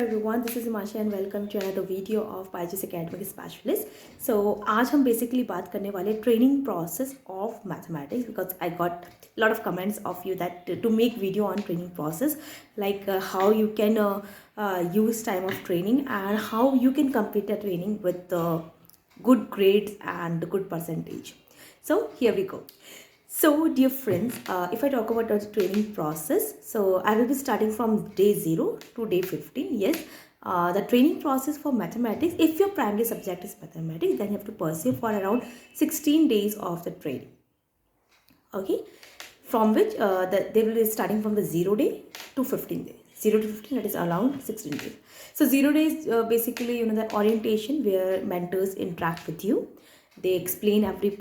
Everyone, this is Himanshu and welcome to another video of Byjus Academic Specialist. So आज हम basically बात करने वाले training process of mathematics because I got a lot of comments of you that to make video on training process like how you can use time of training and how you can complete the training with good grades and good percentage. So here we go. So dear friends, if I talk about the training process, so I will be starting from day 0 to day 15. Yes, the training process for mathematics, if your primary subject is mathematics, then you have to pursue for around 16 days of the training. Okay, from which they will be starting from the 0 day to 15 days. 0 to 15, that is around 16 days. So 0 days basically the orientation where mentors interact with you. They explain every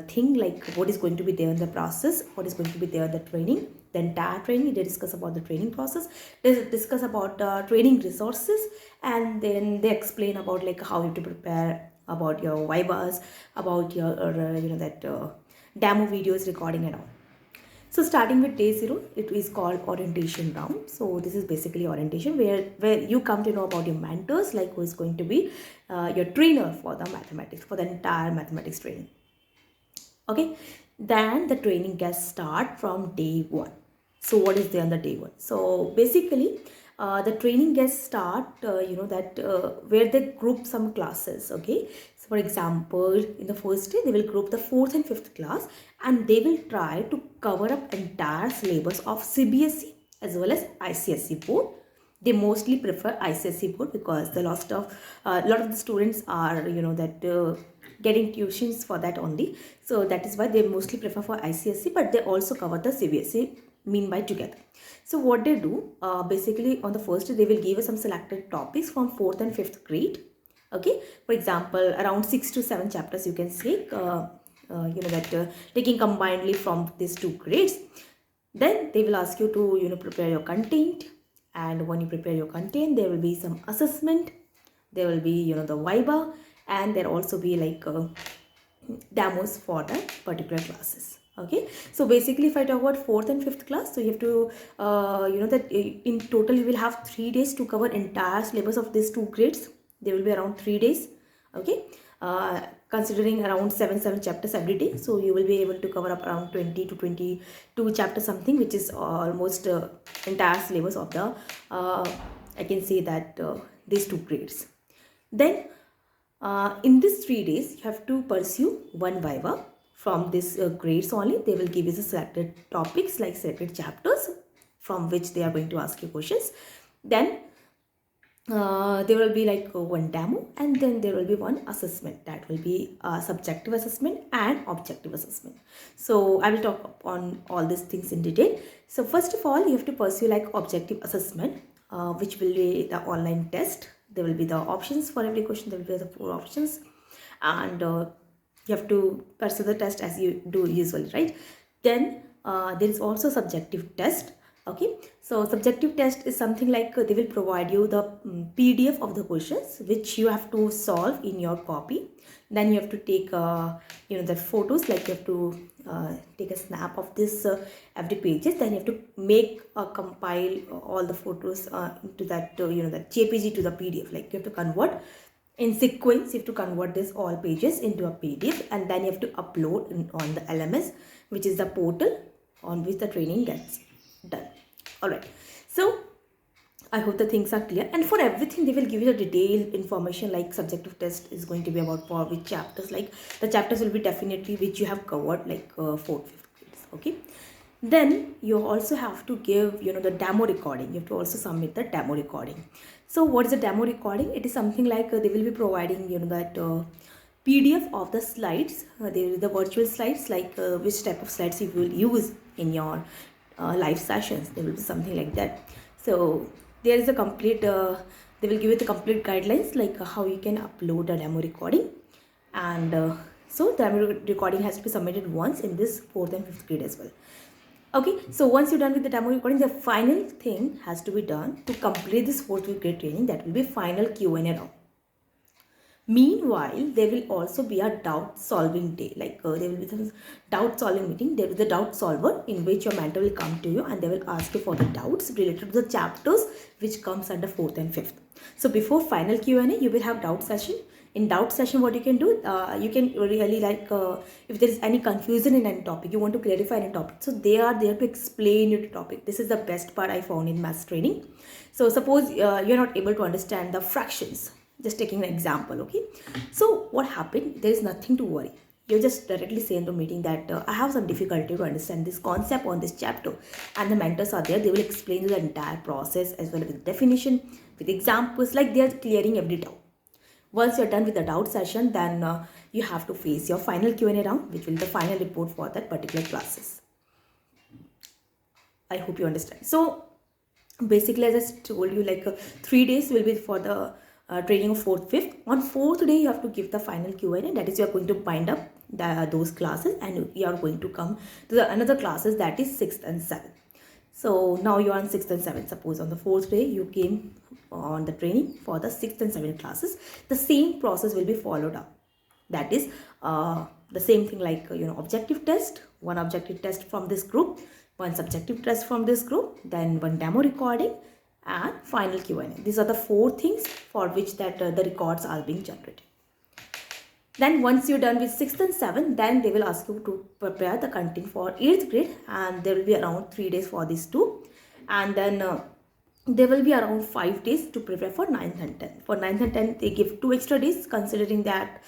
thing like what is going to be there in the process, what is going to be there in the training, the entire training. They discuss about the training process, they discuss about training resources, and then they explain about like how you to prepare, about your Byjus, about your demo videos recording and all. So starting with day 0, it is called orientation round. So this is basically orientation where you come to know about your mentors, like who is going to be your trainer for the mathematics, for the entire mathematics training. Okay, then the training gets start from day 1. So what is there on the day 1? So basically the training gets start where they group some classes. Okay, so for example, in the first day they will group the 4th and 5th class, and they will try to cover up entire syllabus of CBSE as well as ICSE board. They mostly prefer ICSE board because the lot of the students are getting tuitions for that only. So that is why they mostly prefer for ICSE, but they also cover the CBSE meanwhile together. So what they do, basically on the first day they will give us some selected topics from 4th and 5th grade. Okay, for example, around 6 to 7 chapters you can say, taking combinedly from these 2 grades. Then they will ask you to prepare your content, and when you prepare your content there will be some assessment, there will be the viva, and there also be like demos for that particular classes. Okay, so basically if I talk about 4th and 5th class, so you have to in total you will have 3 days to cover entire syllabus of these 2 grades. There will be around 3 days. Okay, considering around 7 chapters every day, so you will be able to cover up around 20 to 22 chapters something, which is almost entire syllabus of the I can say that these 2 grades. Then in these 3 days you have to pursue one viva from this grades only. They will give you the selected topics, like selected chapters from which they are going to ask you questions. Then there will be like one demo, and then there will be one assessment. That will be subjective assessment and objective assessment. So I will talk on all these things in detail. So first of all, you have to pursue like objective assessment, which will be the online test. There will be the options for every question. There will be the 4 options, and you have to pursue the test as you do usually, right? Then there is also subjective test. Okay, so subjective test is something like they will provide you the PDF of the questions which you have to solve in your copy. Then you have to take the photos, like you have to take a snap of this every pages. Then you have to make compile all the photos into that that JPG to the PDF. Like you have to convert in sequence. You have to convert this all pages into a PDF, and then you have to upload on the LMS, which is the portal on which the training gets done. All right, so I hope the things are clear, and for everything they will give you the detailed information, like subjective test is going to be about for which chapters, like the chapters will be definitely which you have covered, like 4th, 5th grades. Okay, then you also have to give the demo recording. You have to also submit the demo recording. So what is a demo recording? It is something like they will be providing that PDF of the slides. There is the virtual slides, like which type of slides you will use in your live sessions. There will be something like that. So there is a complete they will give you the complete guidelines, like how you can upload a demo recording. And so the demo recording has to be submitted once in this 4th and 5th grade as well. Okay, so once you're done with the demo recording, the final thing has to be done to complete this 4th grade training. That will be final Q&A round. Meanwhile, there will also be a doubt solving day. Like there will be some doubt solving meeting. There is a doubt solver in which your mentor will come to you and they will ask you for the doubts related to the chapters which comes under 4th and 5th. So before final Q&A, you will have doubt session. In doubt session, what you can do, you can really like if there is any confusion in any topic, you want to clarify any topic, so they are there to explain your topic. This is the best part I found in maths training. So suppose you're not able to understand the fractions, just taking an example, okay? So what happened, there is nothing to worry. You just directly say in the meeting that I have some difficulty to understand this concept on this chapter, and the mentors are there. They will explain the entire process as well with definition, with examples, like they are clearing every doubt. Once you're done with the doubt session, then you have to face your final Q&A round, which will be the final report for that particular classes. I hope you understand. So basically, as I told you, like 3 days will be for the training of 4th, 5th. On 4th day, you have to give the final Q&A. That is, you are going to bind up those classes and you are going to come to another classes, that is 6th and 7th. So now you are on 6th and 7th. Suppose on the 4th day you came on the training for the 6th and 7th classes. The same process will be followed up. That is the same thing, like objective test, one objective test from this group, one subjective test from this group, then one demo recording, and final Q&A. These are the 4 things for which that the records are being generated. Then once you're done with 6th and 7th, then they will ask you to prepare the content for 8th grade, and there will be around 3 days for these two, and then there will be around 5 days to prepare for 9th and 10th. For 9th and 10th, they give 2 extra days, considering that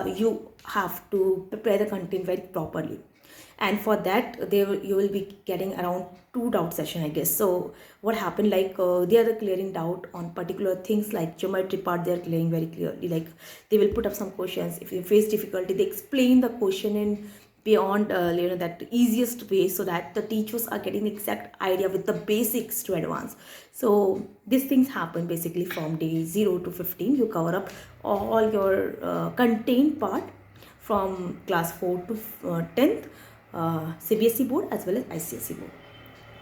you have to prepare the content very properly. And for that, you will be getting around 2 doubt session, I guess. So what happened, like they are clearing doubt on particular things like geometry part. They are clearing very clearly. Like they will put up some questions. If you face difficulty, they explain the question in beyond that easiest way, so that the teachers are getting exact idea with the basics to advance. So these things happen basically from day 0 to 15. You cover up all your content part from class 4 to 10th. CBSE board as well as ICSE board.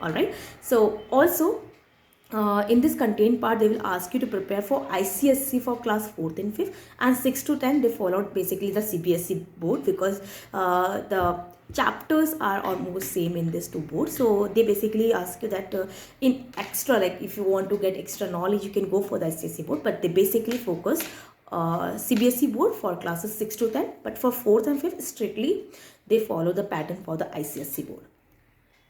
Alright, so also in this content part, they will ask you to prepare for ICSE for class 4th and 5th, and 6 to 10 they followed basically the CBSE board, because the chapters are almost same in these 2 boards. So they basically ask you that in extra, like if you want to get extra knowledge, you can go for the ICSE board, but they basically focus CBSE board for classes 6 to 10, but for 4th and 5th strictly they follow the pattern for the ICSE board.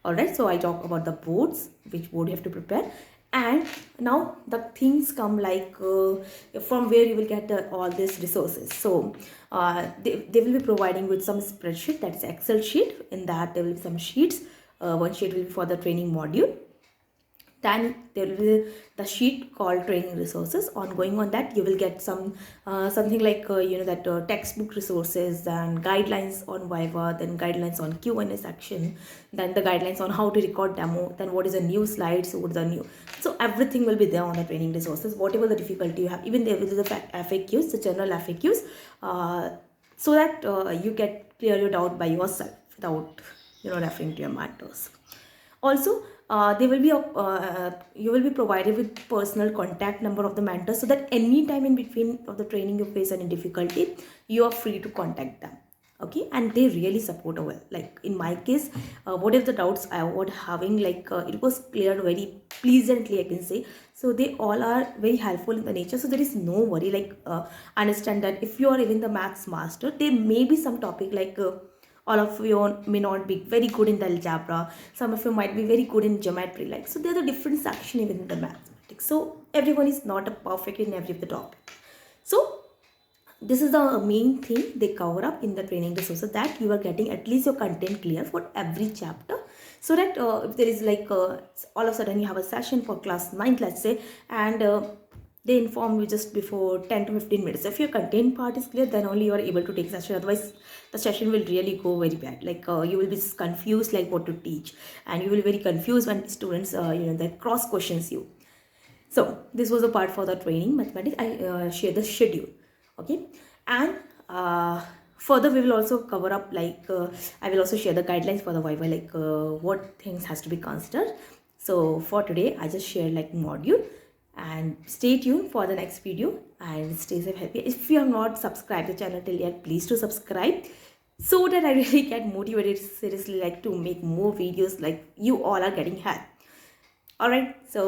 Alright, so I talk about the boards, which board you have to prepare, and now the things come like from where you will get all these resources. So they will be providing with some spreadsheet, that's Excel sheet. In that there will be some sheets. One sheet will be for the training module. Then there will be the sheet called training resources. Ongoing on that, you will get some something like textbook resources, and guidelines on Viva, then guidelines on Q&A section, then the guidelines on how to record demo, then what is a new slide, so what is the new. So everything will be there on the training resources. Whatever the difficulty you have, even there will be the FAQs, the general FAQs, so that you get clear your doubt by yourself without referring to your mentors. Also, you will be provided with personal contact number of the mentor, so that any time in between of the training you face any difficulty, you are free to contact them. Okay, and they really support well. Like in my case, whatever the doubts I was having, like it was cleared very pleasantly, I can say. So they all are very helpful in the nature, so there is no worry. Like understand that if you are even the maths master, there may be some topic like all of you may not be very good in the algebra, some of you might be very good in geometry, like, so there are the different sections within the mathematics. So everyone is not a perfect in every of the topic. So this is the main thing they cover up in the training resources, that you are getting at least your content clear for every chapter, so that if there is like all of a sudden you have a session for class 9th, let's say, and they inform you just before 10 to 15 minutes. If your content part is clear, then only you are able to take session. Otherwise, the session will really go very bad. Like you will be confused like what to teach, and you will be very confused when students they cross questions you. So this was a part for the training mathematics. I share the schedule. Okay, and further we will also cover up like I will also share the guidelines for the Viva, like what things has to be considered. So for today, I just shared like module. and stay tuned for the next video and stay safe, happy. If you have not subscribed the channel till yet, please do subscribe so that I really get motivated seriously like to make more videos like you all are getting help. All right, so